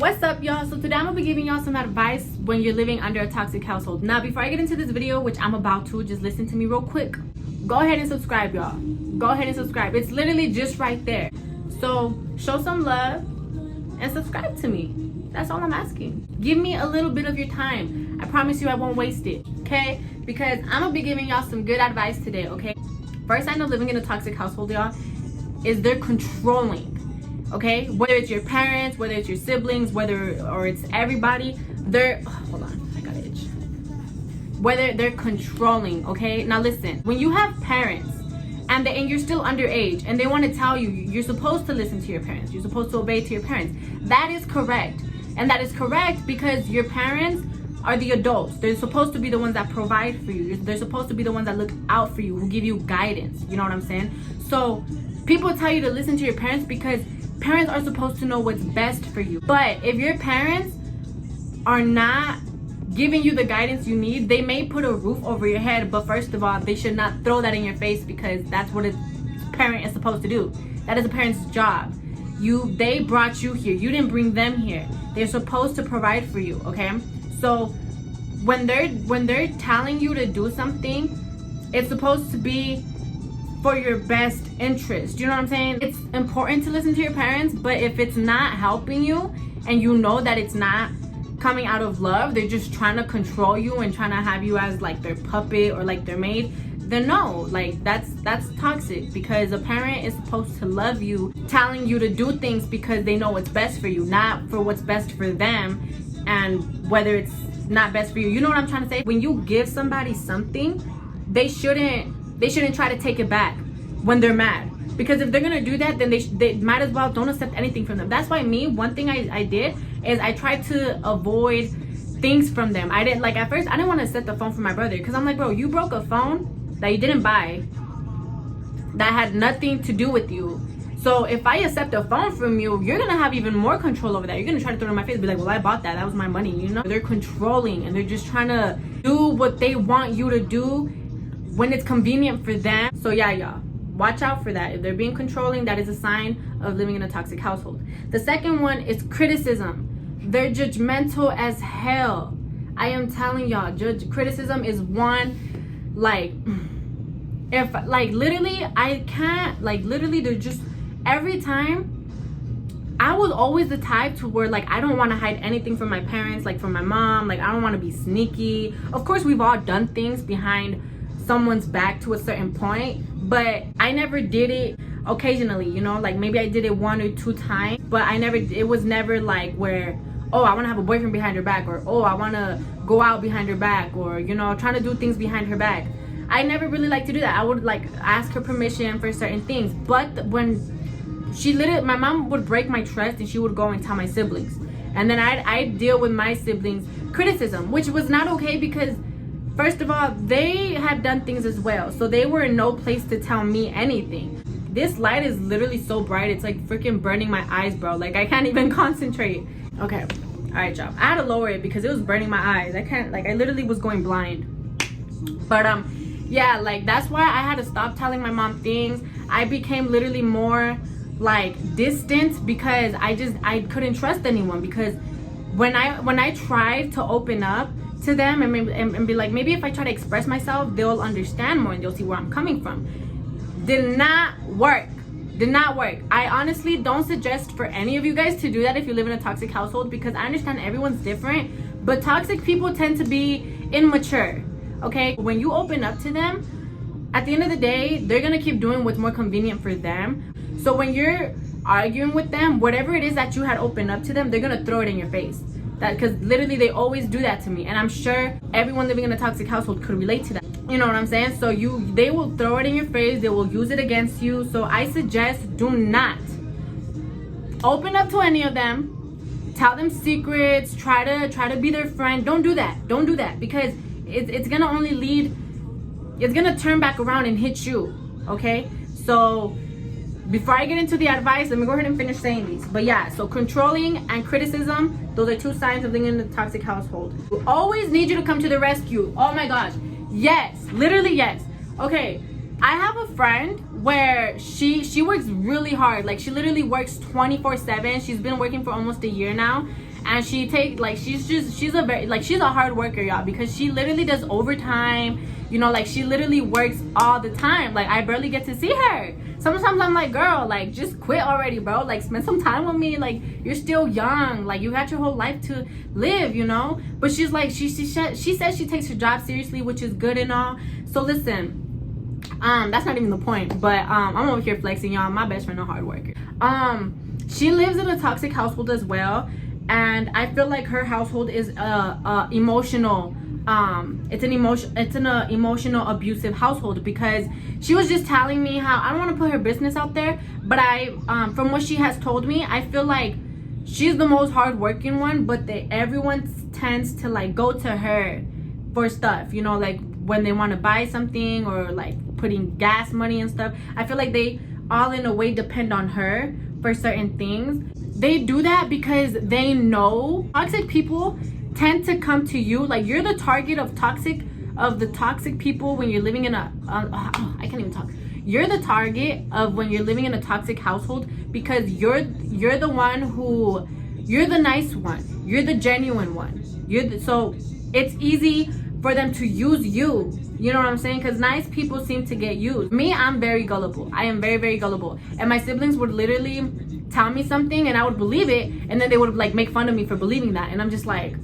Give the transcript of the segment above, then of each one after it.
What's up, y'all? So today I'm gonna be giving y'all some advice when you're living under a toxic household. Now, before I get into this video, which I'm about to, just listen to me real quick. Go ahead and subscribe, y'all. Go ahead and subscribe. It's literally just right there. So show some love and subscribe to me. That's all I'm asking. Give me a little bit of your time. I promise you I won't waste it, okay? Because I'm gonna be giving y'all some good advice today, okay? First sign of living in a toxic household, y'all, is they're controlling. Okay, whether it's your parents, whether it's your siblings, or it's everybody, hold on, I got an itch. Whether they're controlling, okay? Now listen, when you have parents and you're still underage and they want to tell you you're supposed to listen to your parents, you're supposed to obey to your parents, that is correct. And that is correct because your parents are the adults. They're supposed to be the ones that provide for you. They're supposed to be the ones that look out for you, who give you guidance. You know what I'm saying? So people tell you to listen to your parents because parents are supposed to know what's best for you. But if your parents are not giving you the guidance you need, they may put a roof over your head, but first of all, they should not throw that in your face because that's what a parent is supposed to do. That is a parent's job. They brought you here. You didn't bring them here. They're supposed to provide for you, okay? So when they're telling you to do something, it's supposed to be for your best interest. You know what I'm saying? It's important to listen to your parents, but if it's not helping you and you know that it's not coming out of love, they're just trying to control you and trying to have you as like their puppet or like their maid, then no, like that's toxic, because a parent is supposed to love you, telling you to do things because they know what's best for you, not for what's best for them and whether it's not best for you. You know what I'm trying to say? When you give somebody something, they shouldn't try to take it back when they're mad, because if they're gonna do that, then they might as well don't accept anything from them. That's why one thing I did is I tried to avoid things from them. I didn't, like, at first I didn't want to accept the phone from my brother because I'm like, bro, you broke a phone that you didn't buy that had nothing to do with you. So if I accept a phone from you, you're gonna have even more control over that. You're gonna try to throw it in my face and be like, well, I bought that was my money. You know, they're controlling and they're just trying to do what they want you to do when it's convenient for them. So yeah, y'all, watch out for that. If they're being controlling, that is a sign of living in a toxic household. The second one is criticism. They're judgmental as hell. I am telling y'all, criticism is one, like, if, like, literally, I can't, like, literally, they're just, every time, I was always the type to where, like, I don't want to hide anything from my parents, like, from my mom, like, I don't want to be sneaky. Of course, we've all done things behind someone's back to a certain point, but I never did it occasionally, you know, like maybe I did it 1 or 2 times, but it was never like where, oh, I want to have a boyfriend behind her back, or oh, I want to go out behind her back, or, you know, trying to do things behind her back. I never really like to do that. I would like ask her permission for certain things, but when my mom would break my trust and she would go and tell my siblings, and then I'd deal with my siblings' criticism, which was not okay because first of all, they had done things as well, so they were in no place to tell me anything. This light is literally so bright, it's like freaking burning my eyes, bro. Like, I can't even concentrate. Okay, all right, y'all. I had to lower it because it was burning my eyes. I literally was going blind. But yeah, like, that's why I had to stop telling my mom things. I became literally more like distant because I couldn't trust anyone, because when I tried to open up to them and be like, maybe if I try to express myself, they'll understand more and they'll see where I'm coming from. Did not work. I honestly don't suggest for any of you guys to do that if you live in a toxic household, because I understand everyone's different, but toxic people tend to be immature, okay? When you open up to them, at the end of the day, they're gonna keep doing what's more convenient for them. So when you're arguing with them, whatever it is that you had opened up to them, they're gonna throw it in your face. Because literally they always do that to me, and I'm sure everyone living in a toxic household could relate to that. You know what I'm saying? So they will throw it in your face, they will use it against you. So I suggest, do not open up to any of them, tell them secrets, try to be their friend. Don't do that because it's gonna only it's gonna turn back around and hit you, okay? So before I get into the advice, let me go ahead and finish saying these. But yeah, so controlling and criticism, those are 2 signs of living in a toxic household. We always need you to come to the rescue. Oh my gosh. Yes, literally yes. Okay, I have a friend where she works really hard. Like, she literally works 24/7. She's been working for almost a year now. and she take like she's a hard worker, y'all, because she literally does overtime. You know, like she literally works all the time. Like I barely get to see her. Sometimes I'm like, girl, like just quit already, bro. Like spend some time with me. Like you're still young. Like you got your whole life to live, you know. But she's like, she says she takes her job seriously, which is good and all. So listen, that's not even the point. But I'm over here flexing, y'all. My best friend a hard worker. She lives in a toxic household as well, and I feel like her household is emotional. It's an emotional abusive household, because she was just telling me how, I don't want to put her business out there, but from what she has told me, I feel like she's the most hardworking one, but everyone tends to like go to her for stuff, you know, like when they want to buy something or like putting gas money and stuff. I feel like they all in a way depend on her for certain things. They do that because they know toxic people tend to come to you. Like you're the target of the toxic people when you're living in I can't even talk. You're the target of when you're living in a toxic household, because you're the one who, you're the nice one, you're the genuine one, so it's easy for them to use you. You know what I'm saying? Because nice people seem to get used. Me, I'm very gullible. I am very, very gullible. And my siblings would literally tell me something and I would believe it, and then they would like make fun of me for believing that. And I'm just like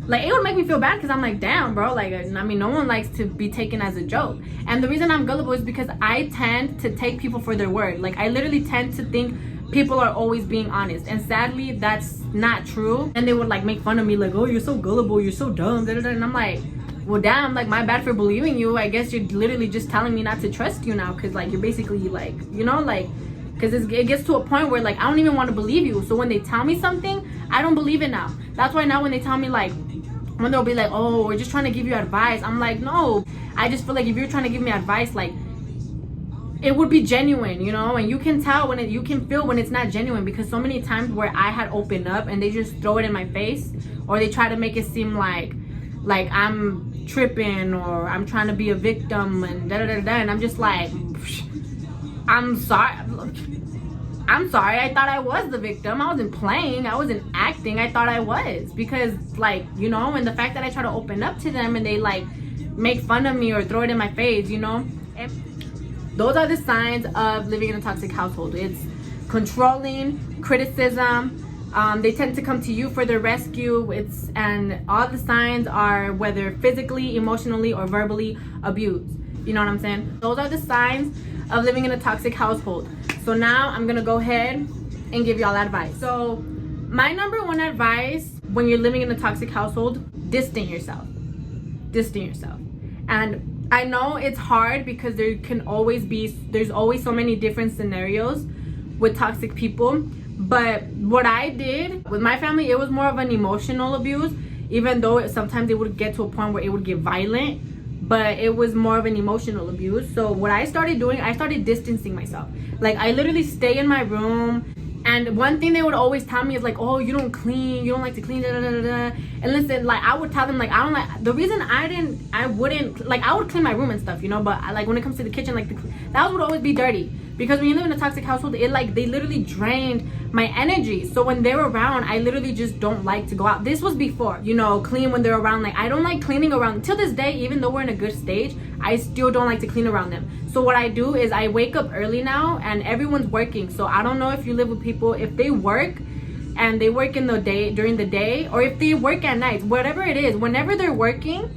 it would make me feel bad, because I'm like, damn, bro, like, I mean, no one likes to be taken as a joke. And the reason I'm gullible is because I tend to take people for their word. Like I literally tend to think people are always being honest, and sadly that's not true. And they would like make fun of me, like, oh, you're so gullible, you're so dumb, da, da, da. And I'm like, well, damn, like my bad for believing you. I guess you're literally just telling me not to trust you now, because like you're basically like, you know, like, because it gets to a point where like I don't even want to believe you. So when they tell me something, I don't believe it now. That's why now when they tell me, like, when they'll be like, oh, we're just trying to give you advice, I'm like, no, I just feel like if you're trying to give me advice, like it would be genuine, you know. And you can tell when you can feel when it's not genuine, because so many times where I had opened up and they just throw it in my face, or they try to make it seem like I'm tripping or I'm trying to be a victim and da da da da, and I'm just like, I'm sorry, I thought I was the victim. I wasn't playing, I wasn't acting, I thought I was. Because like, you know, and the fact that I try to open up to them and they like make fun of me or throw it in my face, you know, and those are the signs of living in a toxic household. It's controlling, criticism, they tend to come to you for their rescue. And all the signs are whether physically, emotionally, or verbally abused. You know what I'm saying? Those are the signs of living in a toxic household. So now I'm gonna go ahead and give y'all advice. So my number one advice when you're living in a toxic household, distance yourself. And I know it's hard because there's always so many different scenarios with toxic people. But what I did with my family, it was more of an emotional abuse, even though sometimes it would get to a point where it would get violent. But it was more of an emotional abuse. So what I started doing, I started distancing myself. Like I literally stay in my room, and one thing they would always tell me is like, oh, you don't clean, you don't like to clean, da da da da. And listen, like I would tell them, like, I don't like, the reason I wouldn't, like, I would clean my room and stuff, you know, but like when it comes to the kitchen, like the house would always be dirty. Because when you live in a toxic household, it like, they literally drained my energy. So when they're around, I literally just don't like to go out. This was before, you know, clean when they're around. Like I don't like cleaning around. Till this day, even though we're in a good stage, I still don't like to clean around them. So what I do is I wake up early now, and everyone's working. So I don't know if you live with people, if they work and they work in the day, during the day, or if they work at night, whatever it is, whenever they're working,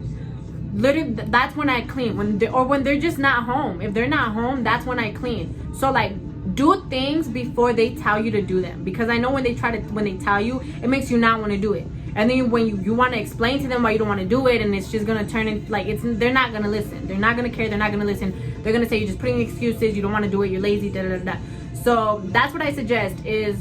literally that's when I clean. When they're just not home. If they're not home, that's when I clean. So like, do things before they tell you to do them, because I know when they tell you, it makes you not want to do it. And then when you want to explain to them why you don't want to do it, and it's just gonna turn in like, they're not gonna listen, they're not gonna care, they're not gonna listen, they're gonna say you're just putting excuses, you don't want to do it, you're lazy, da da da da. So that's what I suggest, is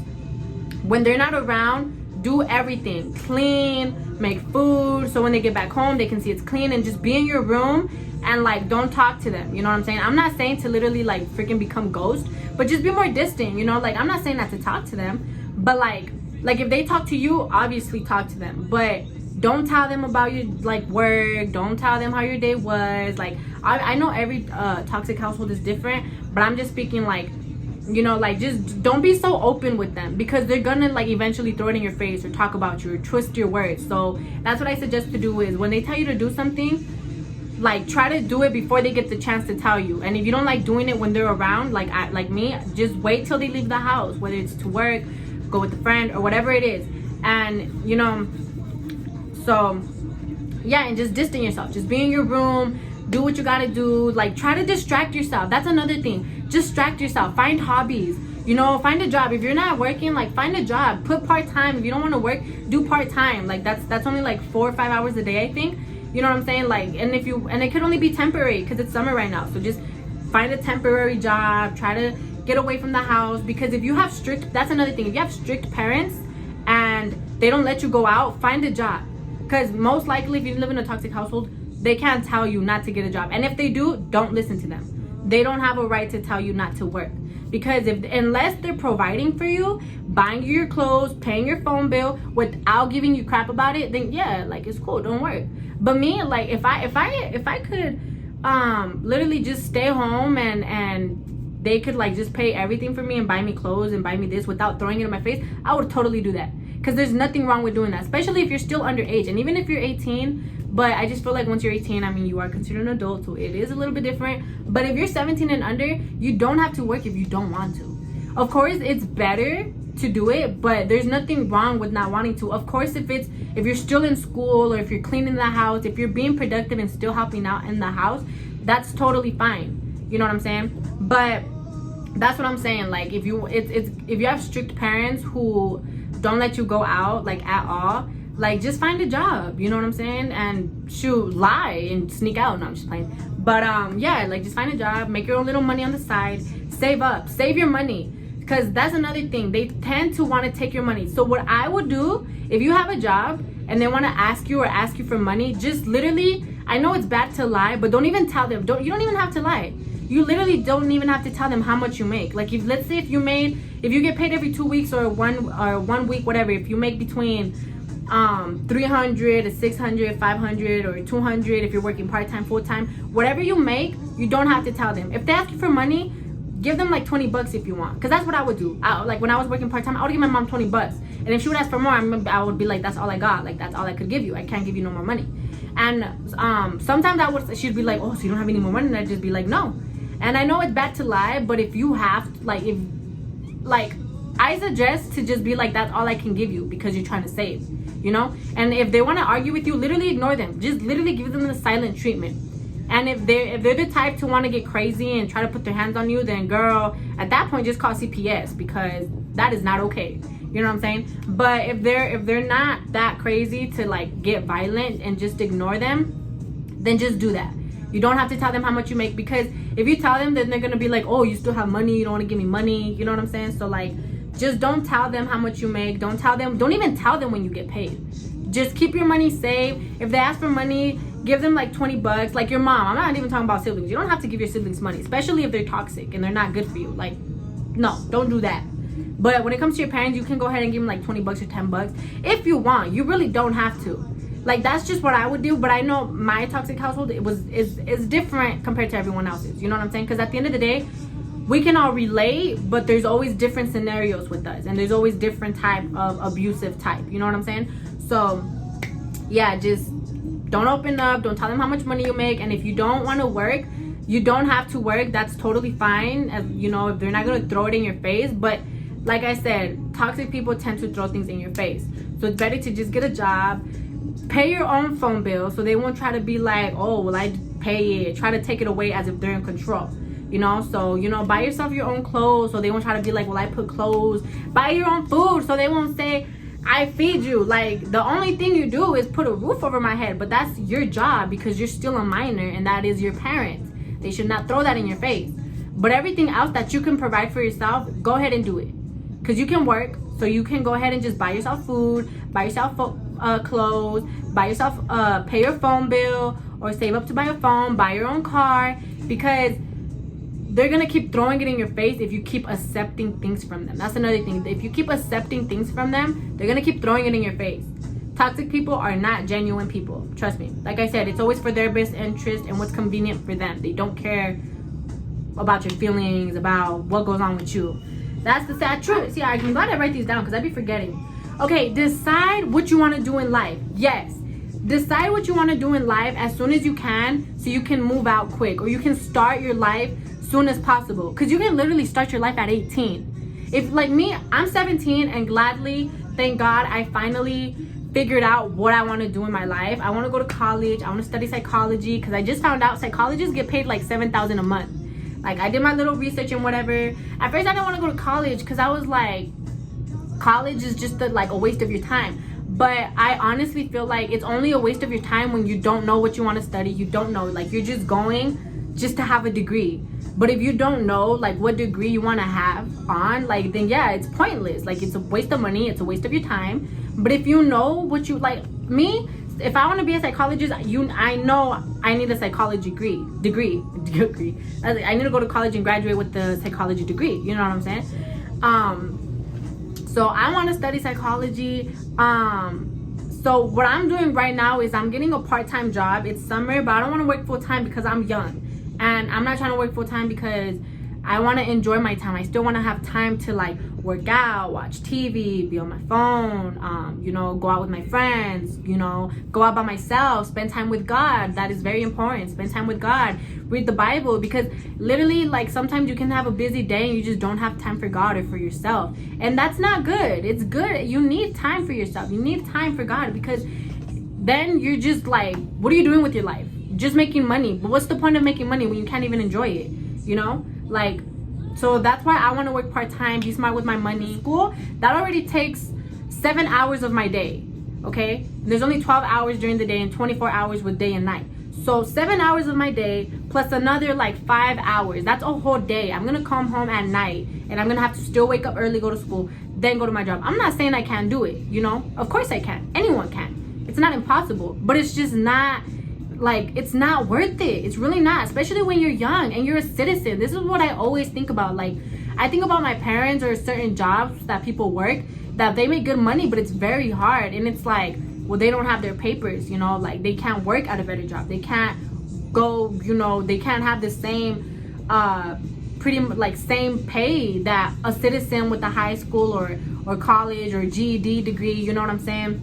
when they're not around, do everything, clean, make food, so when they get back home they can see it's clean, and just be in your room and like don't talk to them. You know what I'm saying? I'm not saying to literally like freaking become ghost, but just be more distant, you know. Like I'm not saying not to talk to them, but like if they talk to you, obviously talk to them, but don't tell them about your like work, don't tell them how your day was. Like I know every toxic household is different, but I'm just speaking like You know, like, just don't be so open with them, because they're gonna like eventually throw it in your face or talk about you or twist your words. So that's what I suggest to do, is when they tell you to do something, like, try to do it before they get the chance to tell you. And if you don't like doing it when they're around, like me, just wait till they leave the house, whether it's to work, go with a friend, or whatever it is. And you know, so yeah, and just distance yourself, just be in your room, do what you gotta do. Like, try to distract yourself. That's another thing. Distract yourself, find hobbies, you know, find a job. If you're not working, like, find a job, put part-time. If you don't want to work, do part-time. Like, that's only like 4 or 5 hours a day, I think. You know what I'm saying? Like, and it could only be temporary, because it's summer right now. So just find a temporary job, try to get away from the house. Because if you have that's another thing, if you have strict parents and they don't let you go out, find a job. Because most likely, if you live in a toxic household, they can't tell you not to get a job. And if they do, don't listen to them. They don't have a right to tell you not to work. Because unless they're providing for you, buying you your clothes, paying your phone bill without giving you crap about it, then yeah, like, it's cool, don't work. But me, like, if I could literally just stay home and they could like just pay everything for me and buy me clothes and buy me this without throwing it in my face, I would totally do that. Because there's nothing wrong with doing that, especially if you're still underage. And even if you're 18, but I just feel like once you're 18, I mean, you are considered an adult, so it is a little bit different. But if you're 17 and under, you don't have to work if you don't want to. Of course, it's better to do it, but there's nothing wrong with not wanting to. Of course, if you're still in school, or if you're cleaning the house, if you're being productive and still helping out in the house, that's totally fine. You know what I'm saying? But that's what I'm saying. Like, if you have strict parents who don't let you go out like at all, like, just find a job, you know what I'm saying? And shoot, lie and sneak out. No, I'm just playing. But yeah, like, just find a job, make your own little money on the side, save up, save your money. Because that's another thing, they tend to want to take your money. So what I would do, if you have a job and they want to ask you for money, just literally, I know it's bad to lie, but don't even tell them. You don't even have to lie. You literally don't even have to tell them how much you make. Like, let's say if you get paid every 2 weeks or one week, whatever, if you make between 300 to 600, 500, or 200, if you're working part-time, full-time, whatever you make, you don't have to tell them. If they ask you for money, give them like $20 if you want. Because that's what I would do. Like, when I was working part-time, I would give my mom $20. And if she would ask for more, I would be like, that's all I got. Like, that's all I could give you. I can't give you no more money. And sometimes she'd be like, oh, so you don't have any more money? And I'd just be like, no. And I know it's bad to lie, but if you have, I suggest to just be like, that's all I can give you, because you're trying to save, you know? And if they want to argue with you, literally ignore them. Just literally give them the silent treatment. And if they're the type to want to get crazy and try to put their hands on you, then girl, at that point, just call CPS, because that is not okay. You know what I'm saying? But if they're not that crazy to like get violent and just ignore them, then just do that. You don't have to tell them how much you make, because if you tell them, then they're gonna be like, oh, you still have money, you don't want to give me money. You know what I'm saying? So like, just don't tell them how much you make. Don't even tell them when you get paid. Just keep your money safe. If they ask for money, give them like $20. Like your mom, I'm not even talking about siblings. You don't have to give your siblings money, especially if they're toxic and they're not good for you. Like, no, don't do that. But when it comes to your parents, you can go ahead and give them like $20 or $10 if you want. You really don't have to. Like, that's just what I would do. But I know my toxic household, is different compared to everyone else's. You know what I'm saying? Because at the end of the day, we can all relate, but there's always different scenarios with us, and there's always different type of abusive type. You know what I'm saying? So yeah, just don't open up. Don't tell them how much money you make. And if you don't want to work, you don't have to work. That's totally fine. As you know, if they're not going to throw it in your face. But like I said, toxic people tend to throw things in your face. So it's better to just get a job, pay your own phone bill, so they won't try to be like, oh, well, I pay it, try to take it away as if they're in control. You know, so, you know, buy yourself your own clothes, so they won't try to be like, well, I put clothes. Buy your own food, so they won't say, I feed you. Like, the only thing you do is put a roof over my head, but that's your job, because you're still a minor, and that is your parents. They should not throw that in your face. But everything else that you can provide for yourself, go ahead and do it, because you can work. So you can go ahead and just buy yourself food, buy yourself clothes, buy yourself, pay your phone bill, or save up to buy a phone, buy your own car, because they're gonna keep throwing it in your face if you keep accepting things from them. That's another thing. If you keep accepting things from them, they're gonna keep throwing it in your face. Toxic people are not genuine people. Trust me. Like I said, it's always for their best interest and what's convenient for them. They don't care about your feelings, about what goes on with you. That's the sad truth. See, I'm glad I write these down because I'd be forgetting. Okay, decide what you want to do in life. Yes, decide what you want to do in life as soon as you can, so you can move out quick, or you can start your life soon as possible, because you can literally start your life at 18. If like me, I'm 17, and gladly, thank God, I finally figured out what I want to do in my life. I want to go to college. I want to study psychology, because I just found out psychologists get paid like $7,000 a month. Like, I did my little research and whatever. At first I didn't want to go to college because I was like, college is just like a waste of your time. But I honestly feel like it's only a waste of your time when you don't know what you want to study. You don't know, like, you're just going just to have a degree. But if you don't know like what degree you want to have on, like, then yeah, it's pointless. Like, it's a waste of money, it's a waste of your time. But if you know what you like, me, if I want to be a psychologist, I know I need a psychology degree. I need to go to college and graduate with the psychology degree. You know what I'm saying? So I want to study psychology. So what I'm doing right now is I'm getting a part-time job. It's summer, but I don't want to work full-time because I'm young. And I'm not trying to work full-time because I want to enjoy my time. I still want to have time to like work out, watch TV, be on my phone, you know, go out with my friends, you know, go out by myself, spend time with God. That is very important. Spend time with God, read the Bible, because literally, like, sometimes you can have a busy day and you just don't have time for God or for yourself. And that's not good. It's good. You need time for yourself. You need time for God, because then you're just like, what are you doing with your life? Just making money. But what's the point of making money when you can't even enjoy it? You know, like, so that's why I want to work part-time, be smart with my money. School, that already takes 7 hours of my day. Okay, there's only 12 hours during the day and 24 hours with day and night. So 7 hours of my day plus another like 5 hours, that's a whole day. I'm gonna come home at night and I'm gonna have to still wake up early, go to school, then go to my job. I'm not saying I can't do it, you know, of course I can. Anyone can. It's not impossible, but it's just not, like, it's not worth it. It's really not, especially when you're young and you're a citizen. This is what I always think about. Like, I think about my parents or certain jobs that people work, that they make good money, but it's very hard. And it's like, well, they don't have their papers, you know, like, they can't work at a better job. They can't go, you know, they can't have the same pretty like same pay that a citizen with a high school or college or GED degree, you know what I'm saying,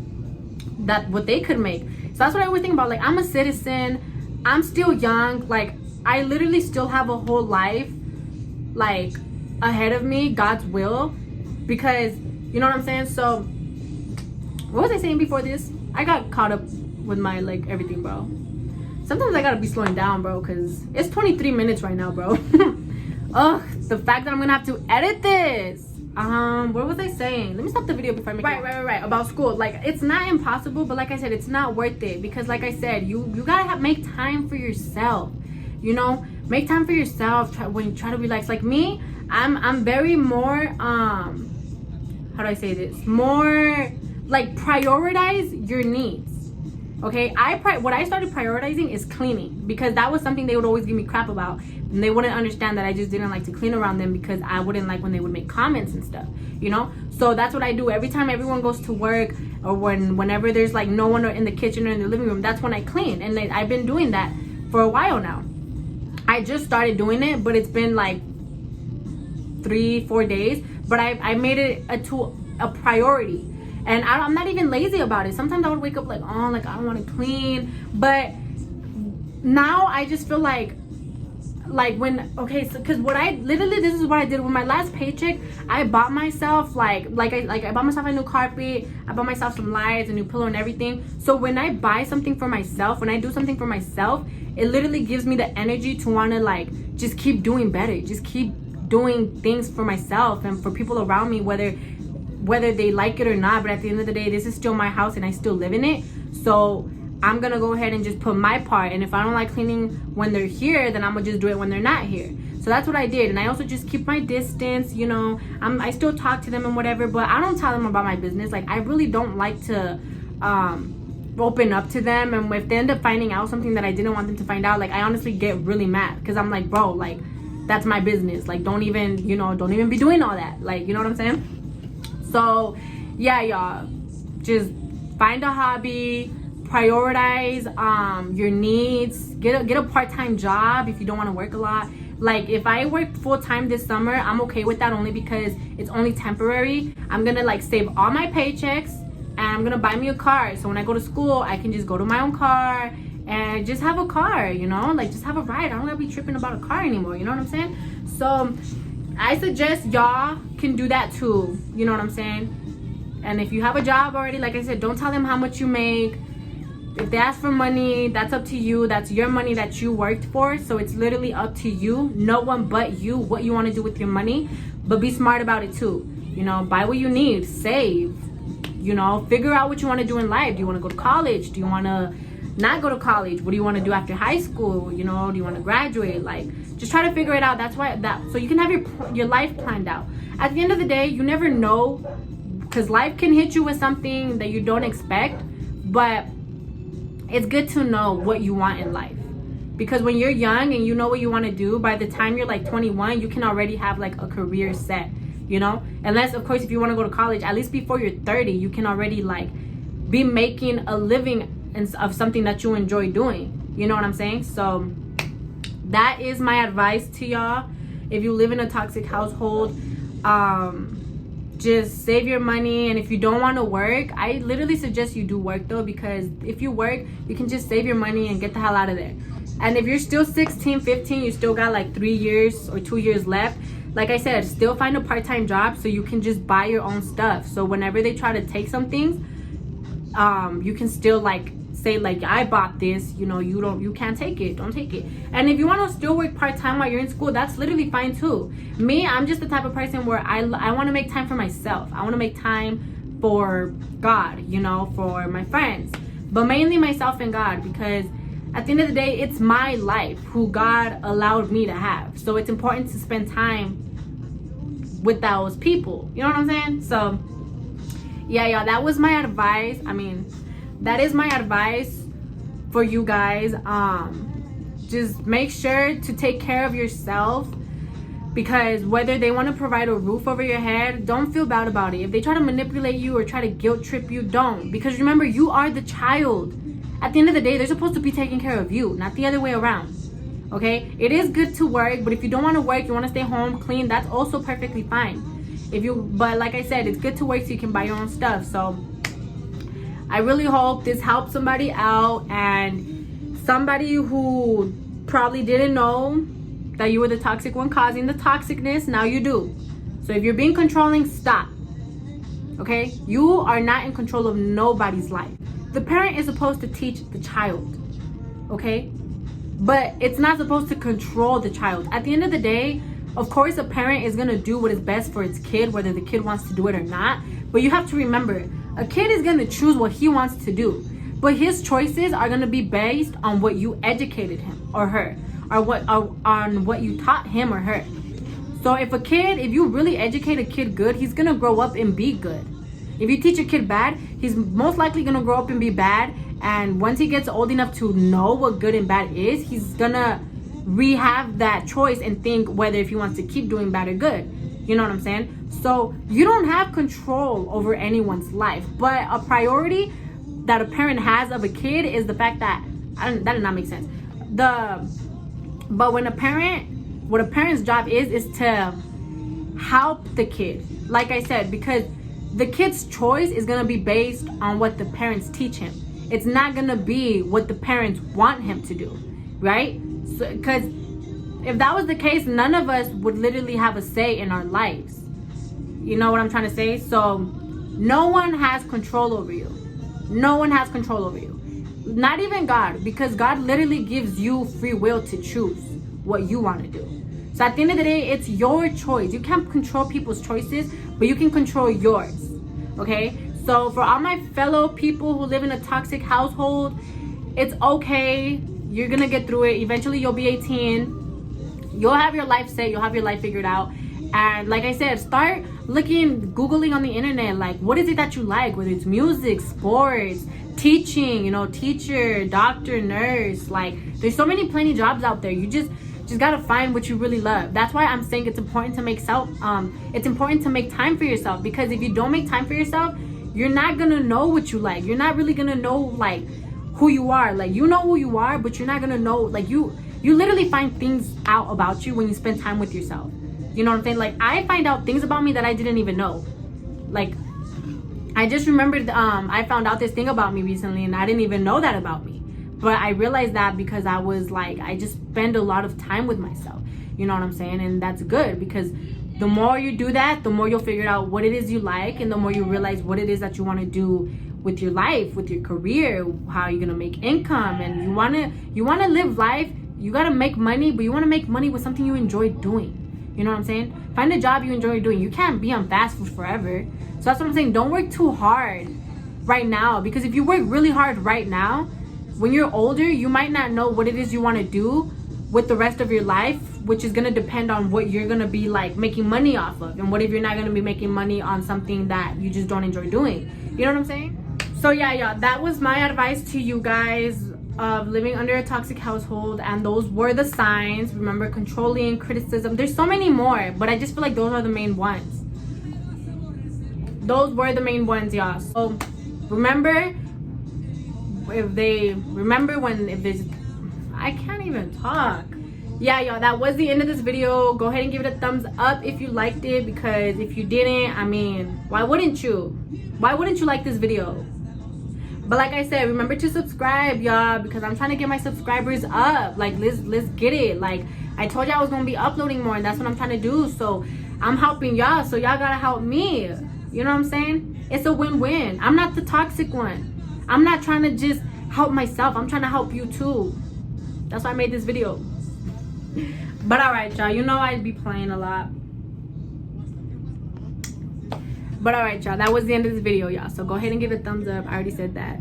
that what they could make. So that's what I always think about. Like, I'm a citizen, I'm still young, like, I literally still have a whole life like ahead of me, God's will, because, you know what I'm saying. So what was I saying before this? I got caught up with my, like, everything, bro. Sometimes I gotta be slowing down, bro, because it's 23 minutes right now, bro. Ugh, the fact that I'm gonna have to edit this. What was I saying? Let me stop the video before I make it. Right. About school. Like, it's not impossible, but like I said, it's not worth it, because like I said, you gotta make time for yourself. You know, make time for yourself. Try to relax. Like me, I'm very more how do I say this? More like, prioritize your needs. Okay, what I started prioritizing is cleaning, because that was something they would always give me crap about, and they wouldn't understand that I just didn't like to clean around them, because I wouldn't like when they would make comments and stuff, you know. So that's what I do every time everyone goes to work, or whenever there's like no one in the kitchen or in the living room. That's when I clean, and I've been doing that for a while now. I just started doing it, but it's been like 3-4 days, but I made it a priority. And I'm not even lazy about it. Sometimes I would wake up like, oh, like, I don't want to clean. But now I just feel like when, okay, so because this is what I did with my last paycheck. I bought myself I bought myself a new carpet. I bought myself some lights, a new pillow, and everything. So when I buy something for myself, when I do something for myself, it literally gives me the energy to want to, like, just keep doing better, just keep doing things for myself and for people around me, whether they like it or not. But at the end of the day, this is still my house and I still live in it. So I'm gonna go ahead and just put my part. And if I don't like cleaning when they're here, then I'm gonna just do it when they're not here. So that's what I did. And I also just keep my distance, you know. I still talk to them and whatever, but I don't tell them about my business. Like, I really don't like to open up to them. And if they end up finding out something that I didn't want them to find out, like, I honestly get really mad, because I'm like, bro, like, that's my business. Like, don't even be doing all that. Like, you know what I'm saying? So yeah, y'all, just find a hobby, prioritize your needs, get a part-time job if you don't want to work a lot, Like if I work full-time this summer, I'm okay with that only because it's only temporary. I'm gonna like save all my paychecks and I'm gonna buy me a car, so when I go to school I can just go to my own car and just have a car, you know, like just have a ride. I don't gotta be tripping about a car anymore, you know what I'm saying? So I suggest y'all can do that too, you know what I'm saying? And if you have a job already, like I said, don't tell them how much you make. If they ask for money, that's up to you. That's your money that you worked for, so it's literally up to you. No one but you, what you want to do with your money. But be smart about it too, you know. Buy what you need, save, you know, figure out what you want to do in life. Do you want to go to college? Do you want to not go to college? What do you want to do after high school? You know, do you want to graduate? Like, just try to figure it out. That's why so you can have your life planned out. At the end of the day, you never know, because life can hit you with something that you don't expect. But it's good to know what you want in life, because when you're young and you know what you want to do, by the time you're like 21, you can already have like a career set, you know. Unless of course if you want to go to college, at least before you're 30, you can already like be making a living of something that you enjoy doing, you know what I'm saying? So that is my advice to y'all. If you live in a toxic household, just save your money. And if you don't want to work, I literally suggest you do work though, because if you work, you can just save your money and get the hell out of there. And if you're still 16, 15, you still got like 3 years or 2 years left, like I said, still find a part-time job so you can just buy your own stuff. So whenever they try to take some things, you can still like say like, I bought this, you know, you can't take it, don't take it. And if you want to still work part-time while you're in school, that's literally fine too. Me, I'm just the type of person where I want to make time for myself. I want to make time for God, you know, for my friends, but mainly myself and God, because at the end of the day, it's my life who God allowed me to have. So it's important to spend time with those people, you know what I'm saying? So yeah, y'all, that was my advice. I mean, that is my advice for you guys. Just make sure to take care of yourself, because whether they want to provide a roof over your head, don't feel bad about it. If they try to manipulate you or try to guilt trip you, don't, because remember, you are the child. At the end of the day, they're supposed to be taking care of you, not the other way around. Okay, it is good to work, but if you don't want to work, you want to stay home, clean, that's also perfectly fine. But like I said, it's good to work so you can buy your own stuff. So I really hope this helps somebody out, and somebody who probably didn't know that you were the toxic one causing the toxicness, now you do. So if you're being controlling, stop. Okay, you are not in control of nobody's life. The parent is supposed to teach the child, okay, but it's not supposed to control the child. At the end of the day, of course, a parent is going to do what is best for its kid, whether the kid wants to do it or not. But you have to remember, a kid is going to choose what he wants to do, but his choices are going to be based on what you educated him or her, or on what you taught him or her. So if you really educate a kid good, he's going to grow up and be good. If you teach a kid bad, he's most likely going to grow up and be bad. And once he gets old enough to know what good and bad is, he's going to rehab that choice and think whether if he wants to keep doing bad or good. You know what I'm saying? So you don't have control over anyone's life, but a priority that a parent has of a kid is the fact that, that did not make sense. But what a parent's job is to help the kid. Like I said, because the kid's choice is going to be based on what the parents teach him. It's not going to be what the parents want him to do, right? So, because if that was the case, none of us would literally have a say in our lives. You know what I'm trying to say? So no one has control over you. No one has control over you. Not even God, because God literally gives you free will to choose what you want to do. So at the end of the day, it's your choice. You can't control people's choices, but you can control yours. Okay? So for all my fellow people who live in a toxic household, it's okay. You're gonna get through it. Eventually you'll be 18. You'll have your life set. You'll have your life figured out. And like I said, start Googling on the internet, like, what is it that you like? Whether it's music, sports, teaching, you know, teacher, doctor, nurse. Like, there's so many plenty jobs out there. You just gotta find what you really love. That's why I'm saying it's important to make time for yourself, because if you don't make time for yourself, you're not gonna know what you like. You're not really gonna know like who you are. Like, you know who you are, but you're not gonna know, like, You literally find things out about you when you spend time with yourself. You know what I'm saying? Like, I find out things about me that I didn't even know. Like, I just remembered I found out this thing about me recently, and I didn't even know that about me. But I realized that because I was like, I just spend a lot of time with myself. You know what I'm saying? And that's good, because the more you do that, the more you'll figure out what it is you like, and the more you realize what it is that you want to do with your life, with your career, how you're gonna make income. And you wanna live life. You gotta make money, but you wanna make money with something you enjoy doing. You know what I'm saying? Find a job you enjoy doing. You can't be on fast food forever. So that's what I'm saying. Don't work too hard right now, because if you work really hard right now, when you're older, you might not know what it is you want to do with the rest of your life, which is going to depend on what you're going to be like making money off of, and what if you're not going to be making money on something that you just don't enjoy doing. You know what I'm saying? So yeah, that was my advice to you guys of living under a toxic household, and those were the signs. Remember, controlling, criticism, there's so many more, but I just feel like those are the main ones. Those were the main ones, y'all. So remember, if there's, I can't even talk. Yeah, y'all, that was the end of this video. Go ahead and give it a thumbs up if you liked it, because if you didn't, I mean, why wouldn't you like this video? But like I said, remember to subscribe, y'all, because I'm trying to get my subscribers up. Like, let's get it. Like, I told y'all I was gonna be uploading more, and that's what I'm trying to do. So I'm helping y'all, so y'all gotta help me. You know what I'm saying? It's a win-win. I'm not the toxic one. I'm not trying to just help myself. I'm trying to help you too. That's why I made this video. But alright, y'all, you know I'd be playing a lot. But alright, y'all, that was the end of this video, y'all. So go ahead and give it a thumbs up. I already said that.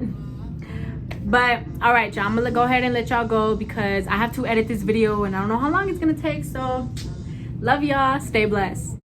But alright, y'all, I'm gonna go ahead and let y'all go, because I have to edit this video and I don't know how long it's gonna take. So love y'all. Stay blessed.